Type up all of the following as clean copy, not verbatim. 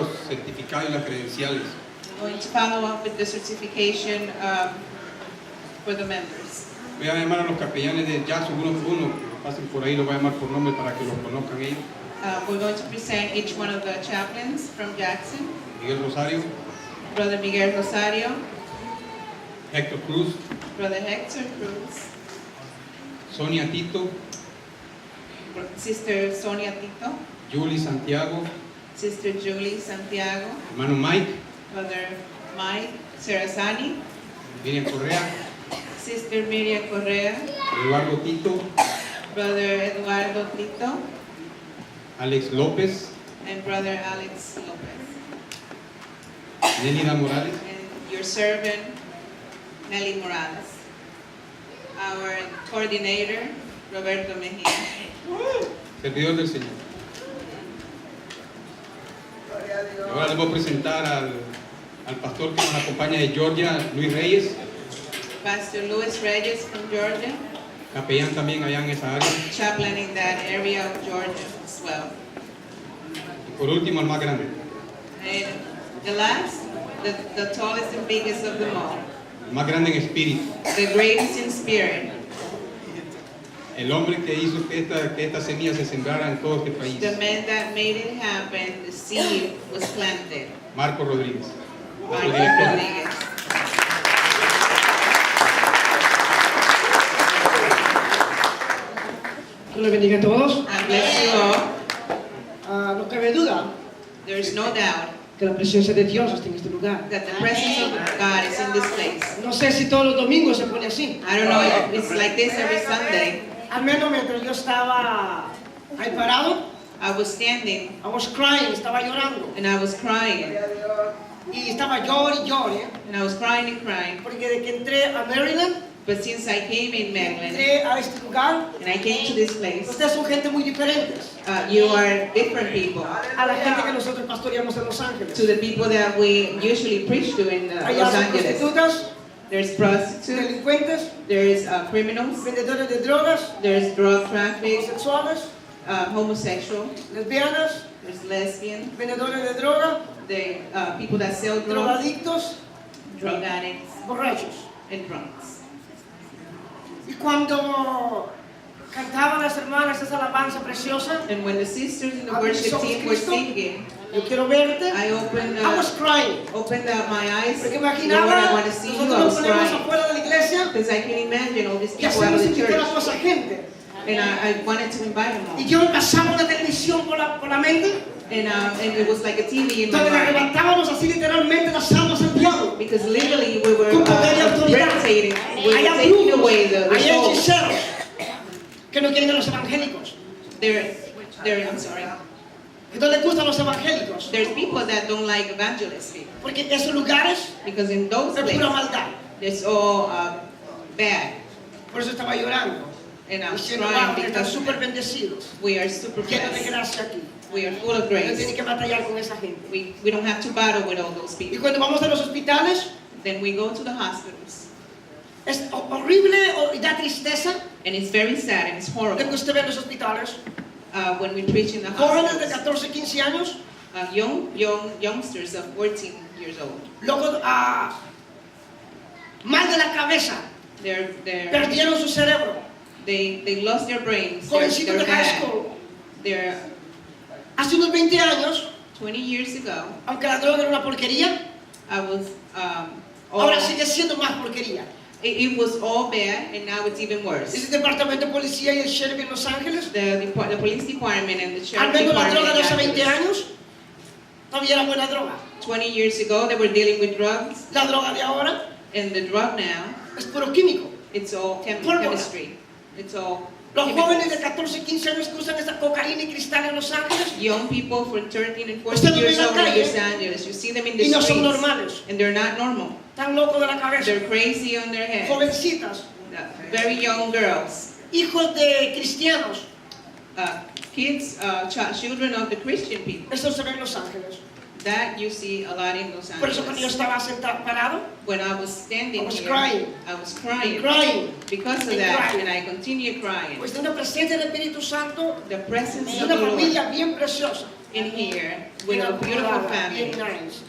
Los certificados y las credenciales. I'm going to follow up with the certification for the members. Voy a llamar a los capellanes de Jackson uno por uno, que pasen por ahí, los voy a llamar por nombre para que los conozcan ellos. We're going to present each one of the chaplains from Jackson. Miguel Rosario, Brother Miguel Rosario, Héctor Cruz, Brother Hector Cruz, Sonia Tito, Sister Sonia Tito, Julie Santiago, Sister Julie Santiago, hermano Mike, Brother Mike Serrazani, Miriam Correa, Sister Miriam Correa, Eduardo Tito, Brother Eduardo Tito, Alex López, and Brother Alex Lopez. Nelida Morales, And your servant, Nelly Morales. Our coordinator, Roberto Mejia. servidor del Señor. Ahora les voy a presentar al pastor que nos acompaña de Georgia, Luis Reyes, Pastor Luis Reyes from Georgia, capellán también allá en esa área. chaplain in that area of Georgia as well. Y por último, el más grande, And the last, the tallest and biggest of them all, el más grande en espíritu, the greatest in spirit, el hombre que hizo que esta semilla se sembrara en todo este país, the man that made it happen, the seed was planted, Marco Rodríguez. Michael Nuestro director. Rodriguez. Dios les bendiga a todos. God bless you all. No cabe duda There is no doubt que la presencia de Dios está en este lugar. that the presence of God is in this place. No sé si todos los domingos se pone así. I don't know if it's like this every Sunday. Al menos mientras yo estaba ahí parado, I was standing I was crying, estaba llorando. and I was crying. Y estaba llorando, And I was crying and crying. porque de que entré a Maryland, But since I came in Maryland entré a este lugar, and I came to this place, ustedes son gente muy diferentes you are different people a la gente que nosotros pastoreamos en Los Ángeles. to the people that we usually preach to in Allá Los son Angeles. prostitutas, There's prostitutes, delincuentes, there's criminals, vendedores de drogas, there's drug traffic, homosexuales, homosexual, lesbianas, there's lesbian, vendedores de droga, the people that sell drugs, drogadictos, drug addicts, borrachos. and drunks. Y cuando cantaban las hermanas esa alabanza preciosa, And when the sisters in the Abre mis worship ojos, team were Cristo. singing, yo quiero verte, I opened I was crying. up my eyes. Porque Lord, I imaginaba, want to see you. I nosotros nos was ponemos crying afuera de la iglesia because I can imagine all these y people out hacemos of the invitar a church, toda esa gente. and I wanted to invite them Y all. yo me pasaba una televisión por la mente, And it was like a TV in my donde le mind arrebatábamos así literalmente las almas al diablo. because literally we were Con poder y autoridad. taking Hay away the hay souls. hechiceros que no quieren a los evangélicos, I'm sorry. que no les gustan los evangélicos, There's people that don't like evangelist people porque esos lugares because in those es pura places maldad. it's all bad. Por eso estaba llorando, And I was diciendo, crying wow, que están because súper bendecidos, we are super llenos de blessed. gracia aquí. We are full of No grace. tienen que batallar con esa gente. We don't have to battle with all those Y people. cuando vamos a los hospitales, Then we go to the hospitals. es horrible y da tristeza And it's very sad and it's lo que horrible usted ve en los hospitales. when we preach in the Jóvenes de hospitals. 14, 15 años, Youngsters of 14 years old. locos, mal de la cabeza, They're perdieron su cerebro. they lost their brains. Jovencitos They're de high bad. school. They're Hace unos 20 años, 20 years ago. aunque la droga era una porquería, I was ahora sigue siendo más porquería. it was all bad and now it's even worse. Es el departamento de policía y el sheriff en Los Ángeles. The police department and the Al sheriff menos la droga department de hace in 20 Angeles. años todavía era buena droga. 20 years ago they were dealing with drugs, La droga de ahora and the drug now es puro químico. it's all Pólvora. chemistry. It's all Los chemicals. jóvenes de 14, 15 años que usan esa cocaína y cristal en Los Ángeles Young people from 13 and Usted 14 los ve years en la old in calle Los Angeles, you see them in the y no son streets, normales, and they're not normal. están locos de la cabeza. They're crazy on their head. Jovencitas, Very young girls, hijos de cristianos. kids, children of the Christian people. Eso se ve en Los Ángeles. That you see a lot in Los Por eso cuando yo Angeles. estaba sentado, parado, When I was standing I was here, crying. I was crying crying, because of and that, crying. and I continue crying. pues de una presencia del Espíritu Santo, The presence de of una the Lord familia bien preciosa. in here with a beautiful family. Bien nice.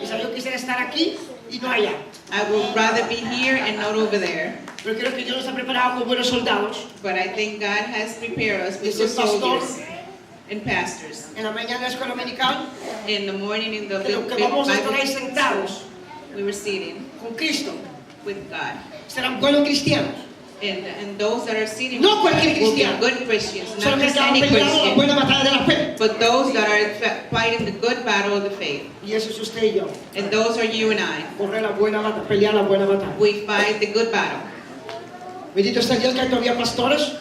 Quizá yo quisiera estar aquí y no allá. I would rather be here and not over there. Pero creo que Dios nos ha preparado como buenos soldados. But I think God has prepared us with Dice good el pastor soldiers and pastors. en la mañana en la escuela dominical In the morning in the que lo que big vamos a estar ahí Bible, sentados we were sitting con Cristo with God. serán buenos cristianos. And those that are sitting No with God cualquier will be cristiano. good Christians, Son not los que just están any peleando la Christian, buena batalla de la fe. but those that are fighting the good battle of the faith. Y eso es usted y yo. And those are you and I. Correr la buena batalla, pelear la buena batalla. We fight the good battle. Bendito sea Dios que hay todavía pastores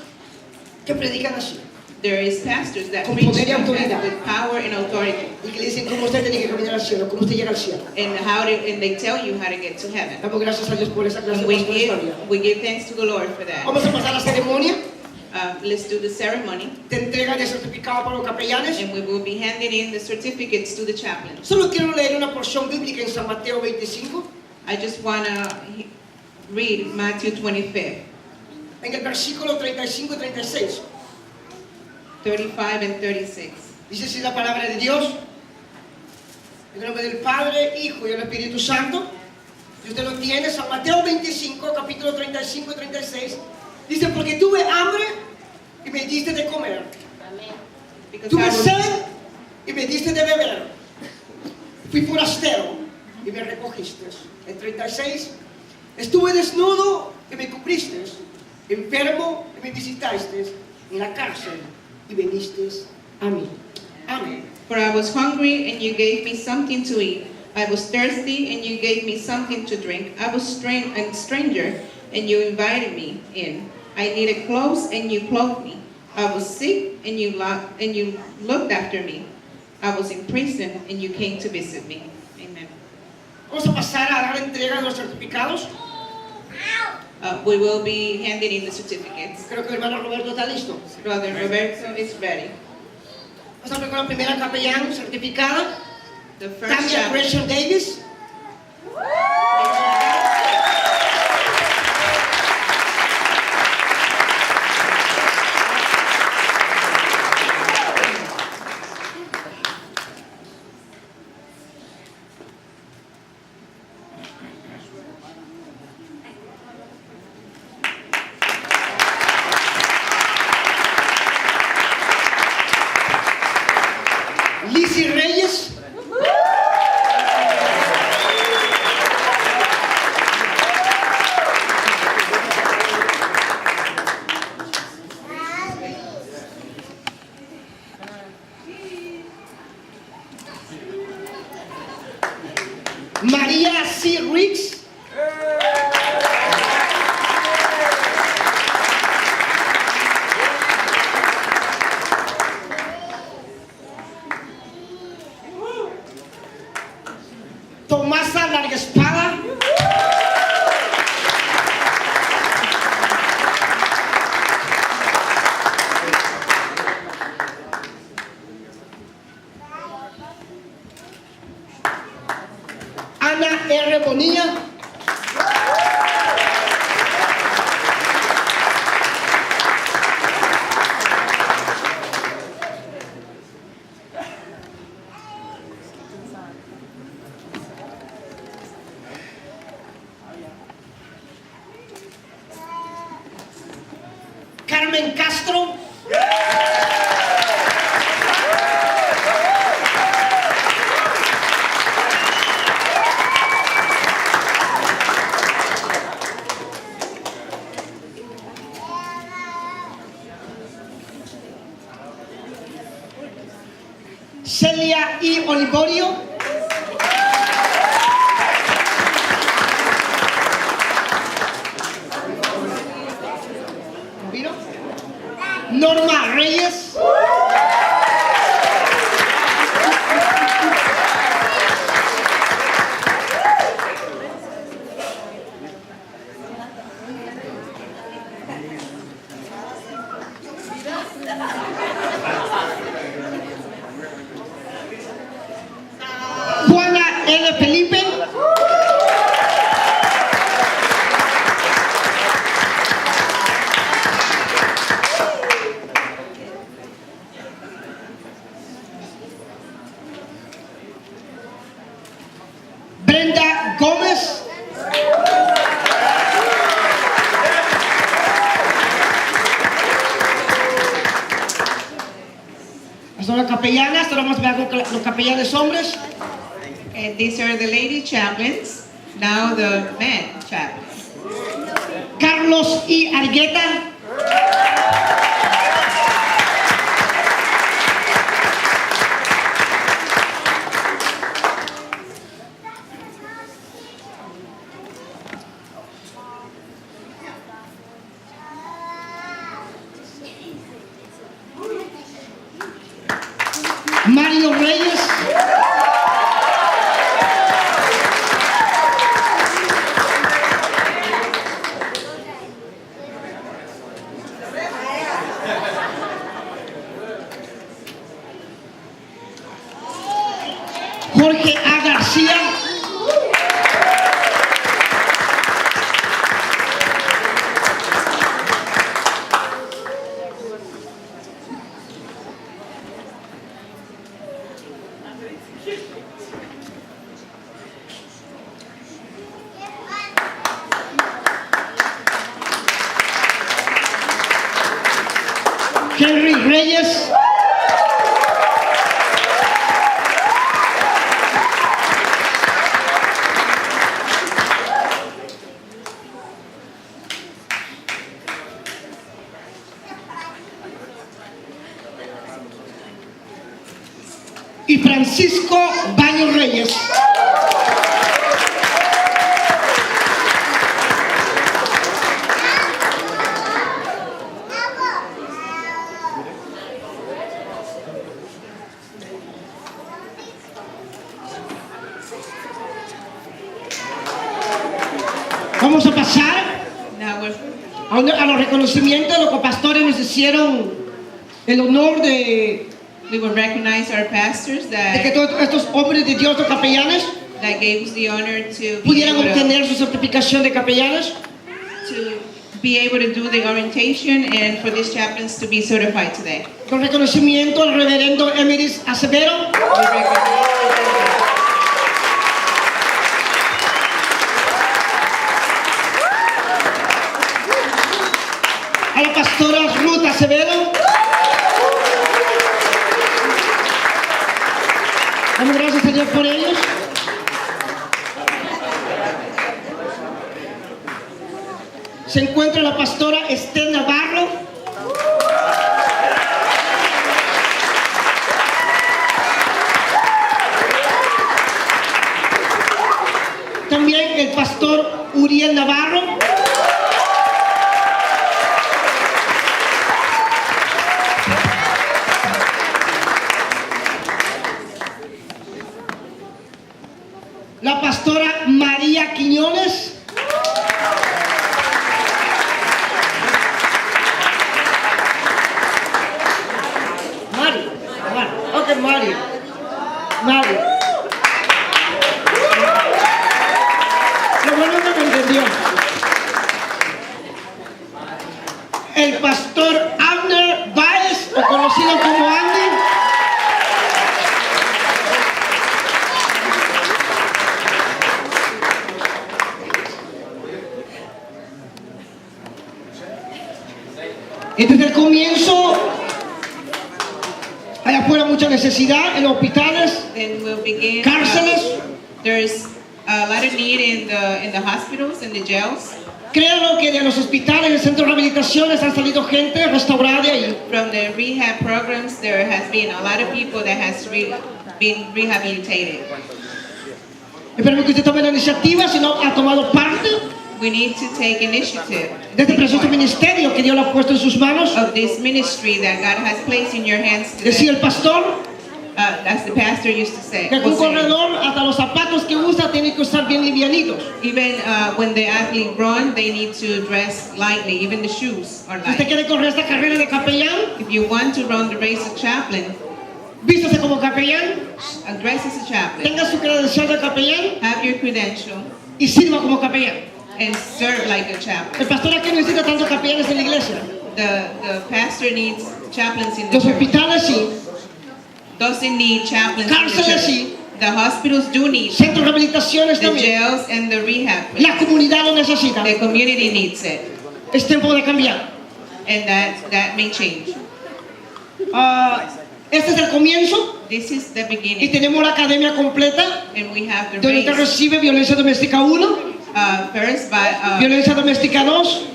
que predican así. There is pastors that Con preach poder y like autoridad. that with power and authority, Y que le dicen cómo usted tiene que caminar al cielo, cómo usted llega al cielo. and they tell you how to get to heaven. Damos gracias a Dios por esa clase And de pastores todavía. we give thanks to the Lord for that. Vamos a pasar a la ceremonia Let's do the ceremony, de entrega de certificado para los capellanes. and we will be handing in the certificates to the chaplain. Solo quiero leer una porción bíblica en San Mateo 25, I just want to read Matthew 25, en el versículo 35 y 36. 35 and 36. Dice así la palabra de Dios. En el nombre del Padre, Hijo y del Espíritu Santo. Si usted lo tiene, San Mateo 25, capítulo 35 y 36. Dice, porque tuve hambre y me diste de comer. Because Tuve I was, sed y me diste de beber. Fui forastero y me recogiste. En 36, estuve desnudo y me cubriste. Enfermo y me visitaste. En la cárcel y viniste a mí. Amén. for I was hungry, and you gave me something to eat. I was thirsty, and you gave me something to drink. I was a stranger, and you invited me in. I needed clothes, and you clothed me. I was sick, and you looked after me. I was in prison, and you came to visit me. Amen. Vamos a pasar a dar entrega de los certificados. We will be handing in the certificates. Creo que el hermano Roberto está listo. Brother Roberto is ready. Vamos a hablar con la primera capellán certificada, The first Tania chaplain. Gresham Davis. Lizzie Reyes. María C. Riggs. Tomasa Larga Espada. Ana R. Bonilla. Carmen Castro. Celia I. Olivorio. ¿Vino? Norma Reyes. Juana L. Felipe. Gómez. Son las capellanas, ahora vamos a ver con los capellanes hombres. And these are the lady chaplains. Now the men chaplains. Carlos y Argueta. Mario Reyes. Jorge A. García. Henry Reyes. Y Francisco Baños Reyes. Vamos a pasar Now a los reconocimientos de los pastores nos hicieron el honor de we will recognize our pastors que that, todos estos hombres de Dios, los capellanes, that gave us the honor to pudieran obtener su certificación de capellanes. be able to do the orientation and for these chaplains to be certified today. Con reconocimiento al reverendo Emiris Acevedo, We recognize a la pastora Ruth Acevedo. Damos gracias a Dios por ellos. Se encuentra la pastora Esther Navarro. También el pastor Uriel Navarro. La pastora María Quiñones. Mario. Lo bueno que me entendió. El pastor Abner Báez, o conocido como Andy. Y desde el comienzo hay afuera mucha necesidad en los hospitales, Then we'll begin. cárceles. There's a lot of need in the hospitals and the jails. Créanlo que de los hospitales, en centros de rehabilitaciones han salido gente restaurada de ahí. From the rehab programs, there has been a lot of people that has been rehabilitated. Esperemos que usted tome la iniciativa, si no ha tomado parte We need to take initiative de este precioso ministerio que Dios le ha puesto en sus manos. of this ministry that God has placed in your hands Decía today. el pastor As the pastor used to say. que un corredor, hasta los zapatos que usa, tiene que usar bien livianitos. Even when the athlete run, they need to dress lightly. Even the shoes are Si usted light. quiere correr esta carrera de capellán, If you want to run the race of chaplain, vístase como capellán, dress as a chaplain. tenga su credencial de capellán Have your credential y sirva como capellán. and serve like a chaplain. El pastor aquí no necesita tantos capellanes en la iglesia. The pastor needs chaplains in the Los church. hospitales sí, Doesn't need chaplains in the cárceles church. sí, The hospitals do need centros de rehabilitaciones the también. jails and the rehab. La comunidad lo necesita. The community needs it, Es tiempo de cambiar. and that may change. Este es el comienzo This is the y beginning, tenemos la academia completa and we have the donde usted race. recibe violencia doméstica 1, First, by violencia doméstica 2,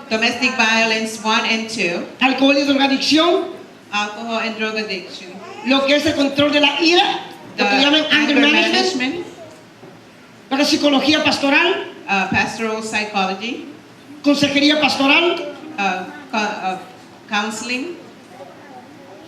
domestic violence 1 and 2, alcohol y drogadicción, alcohol and drug addiction, lo que es el control de la ira, the lo que llaman anger anger management, management, la psicología pastoral, pastoral psychology, consejería pastoral counseling,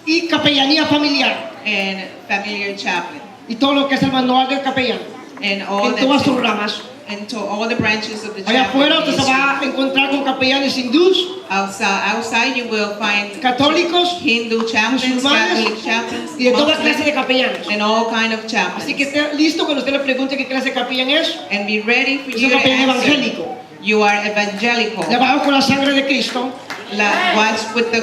y capellanía familiar and familiar chaplain, y todo lo que es el manual del capellán and all en todas sus the ramas. and to all the branches of the Allá afuera chaplain usted se va ministry. a encontrar con capellanes hindús, Outside you will find católicos Hindu chaplains, musulmanes, Catholic chaplains, y de toda clase Muslim, de capellanes. and all kind of Así que chaplains. esté listo cuando usted le pregunte qué clase de capellán es. And be ready for Es you un to capellán answer. evangélico, You are evangelical. lavado con la sangre de Cristo, Watch with the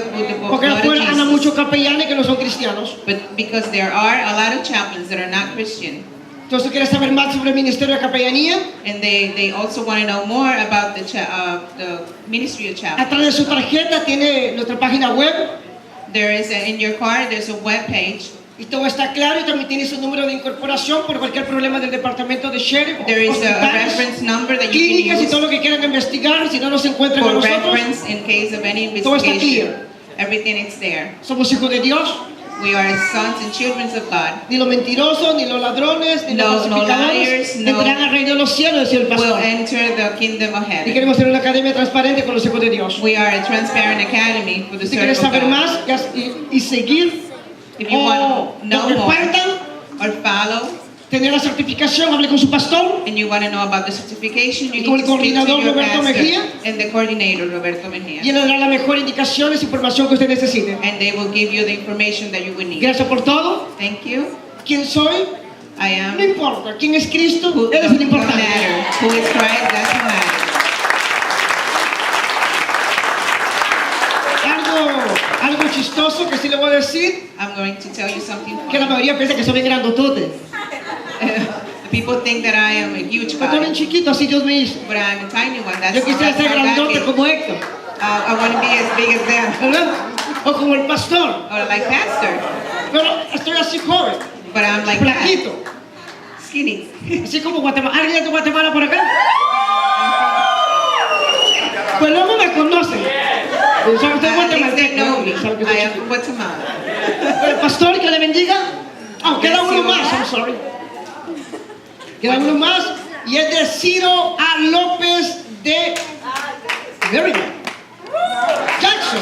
porque blood of afuera andan Jesus. muchos capellanes que no son cristianos. But because there are a lot of chaplains that are not Christian, Entonces, ¿quiere saber más sobre el ministerio de capellanía? and they also want to know more about the ministry of chaplain. Atrás de su tarjeta tiene nuestra página web There is in your card. There's a web page. y todo está claro y también tiene su número de incorporación por cualquier problema del departamento de sheriff, There is a hospitales, reference number that you clínicas can y use todo lo que quieran investigar. Si no nos encuentran a for nosotros, reference in case of any todo está investigation. clear. Everything is there. Somos hijos de Dios. We are sons and children of God. Ni los mentirosos, ni los ladrones, ni No los falsificadores liars, no- entrarán al reino de los cielos, decía el Will pastor. enter the kingdom of Y heaven. queremos ser una academia transparente con los hijos de Dios. We are a transparent academy for the Si quieres servant saber of God. más y seguir If you o want to know lo que more faltan, or follow, tener la certificación, hable con su pastor. and you want to know about the certification, you Y con need el to speak to coordinador your Roberto pastor Mejía. and the coordinator Roberto Mejía, Y él le dará la mejor indicaciones e información que usted necesite. and they will give you the information that you would need. Gracias por todo. Thank you. ¿Quién soy? I am. No importa. ¿Quién es Cristo? Who, Él es el no importante. matter who is Christ, that's who matters. Algo chistoso que sí le voy a decir, I'm going to tell you something que la funny. mayoría piensa que soy bien grandotote. People think that I am a huge Yo estoy bien guy, chiquito, así Dios me hizo. but I'm a tiny one. Yo quisiera ser how God grandote is. como Héctor, I want to be as big as them, ¿verdad? O como el pastor. or like Pastor, Pero estoy así joven, but I'm like that, flaquito. skinny. Así como Guatemala. ¿Alguien de Guatemala por acá? Pues luego me conocen. ¿Sabe usted At least they know guatemalteco? me. ¿Sabe que I soy am chiquito? from Guatemala. El pastor, que le bendiga. Oh, queda Bless uno you. más, I'm sorry. Queda uno más. Y es de Ciro A. López de Maryland. Jackson.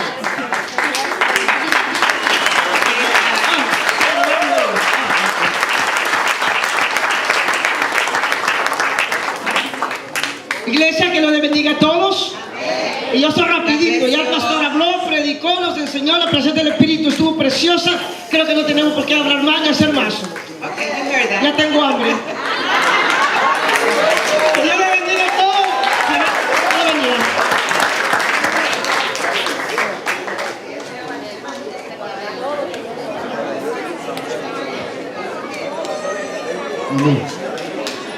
Iglesia, que los bendiga a todos. Y yo soy rapidito, ya el pastor habló, predicó, nos enseñó, la presencia del Espíritu estuvo preciosa. Creo que no tenemos por qué hablar más ni hacer más. Okay, you heard that. Ya tengo hambre. Dios le bendiga a todos. Dios le bendiga. Amén.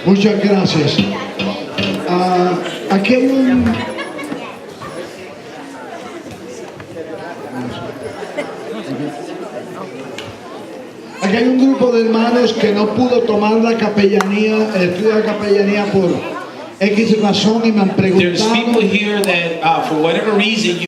Muchas gracias. Aquí hay un grupo de hermanos que no pudo tomar la capellanía, el estudio de capellanía por X razón y me han There's preguntado. people here that, for whatever reason,